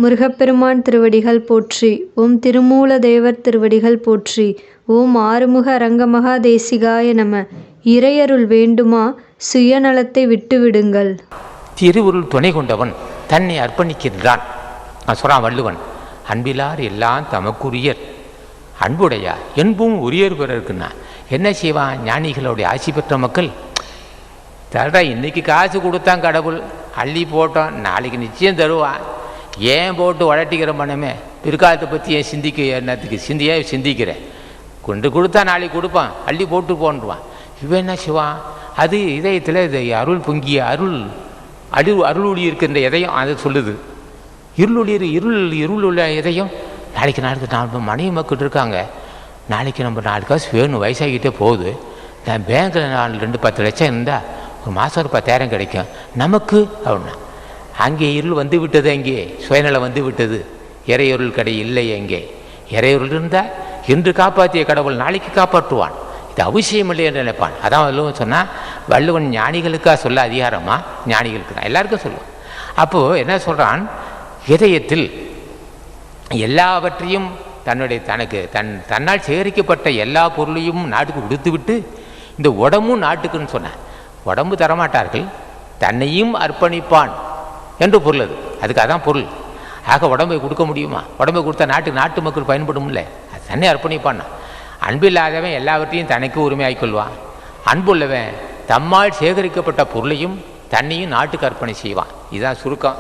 முருகப்பெருமான் திருவடிகள் போற்றி. ஓம் திருமூலதேவர் திருவடிகள் போற்றி. ஓம் ஆறுமுக அரங்கமகா தேசிகாய நம. இறையருள் வேண்டுமா சுயநலத்தை விட்டுவிடுங்கள். திருவுருள் துணை கொண்டவன் தன்னை அர்ப்பணிக்கின்றான். சொல்றான் வள்ளுவன், அன்பிலார் எல்லாம் தமக்குரியர் அன்புடையா என்பும் உரியர் பிறருக்குன்னா. என்ன செய்வான்? ஞானிகளுடைய ஆட்சி பெற்ற மக்கள் தரடா, இன்னைக்கு காசு கொடுத்தான் கடவுள், அள்ளி போட்டோம், நாளைக்கு நிச்சயம் தருவான், ஏன் போட்டு வளட்டிக்கிற மனமே, பிற்காலத்தை பற்றி ஏன் சிந்திக்க, என்னத்துக்கு சிந்திக்கிறேன், கொண்டு கொடுத்தா நாளைக்கு கொடுப்பான், அள்ளி போட்டு போன்றுவான். இவன் என்ன செய்வான்? அது இதயத்தில் இது அருள் பொங்கிய அருள் ஒளி இருக்கின்ற இதயம் அதை சொல்லுது. இருள் உள்ள இதயம் நாளைக்கு நாலு மனைவி மக்கள் இருக்காங்க, நாளைக்கு நம்ம 4 காசு வேணும், வயசாகிட்டே போகுது, நான் பேங்கில் 2-10 லட்சம் இருந்தால் ஒரு மாதம் ஒரு 10,000 கிடைக்கும் நமக்கு அப்படின்னா. அங்கே இருள் வந்து விட்டது, அங்கே சுயநலம் வந்து விட்டது, இறையொருள் கடை இல்லை. அங்கே இறையொருள் இருந்தால் இன்று காப்பாற்றிய கடவுள் நாளைக்கு காப்பாற்றுவான். இது அவசியம் இல்லை என்று நினைப்பான். அதான் வள்ளுவன் சொன்னால், வள்ளுவன் ஞானிகளுக்காக சொல்ல அதிகாரமா? ஞானிகளுக்கு தான், எல்லாருக்கும் சொல்லுவான். அப்போது என்ன சொல்கிறான்? இதயத்தில் எல்லாவற்றையும் தன்னால் சேகரிக்கப்பட்ட எல்லா பொருளையும் நாட்டுக்கு கொடுத்து விட்டு இந்த உடம்பும் நாட்டுக்குன்னு சொன்னான். உடம்பு தரமாட்டார்கள், தன்னையும் அர்ப்பணிப்பான் என்று பொருள். அதுக்கு அதான் பொருள். ஆக உடம்பை கொடுக்க முடியுமா? உடம்பை கொடுத்தா நாட்டு மக்கள் பயன்படும்ல, அது தன்னை அர்ப்பணிப்பான். அன்பில்லாதவன் எல்லாவற்றையும் தனக்கு உரிமையாகிக் கொள்வான். அன்புள்ளவன் தம்மால் சேகரிக்கப்பட்ட பொருளையும் தன்னையும் நாட்டுக்கு அர்ப்பணி செய்வான். இதுதான் சுருக்கம்.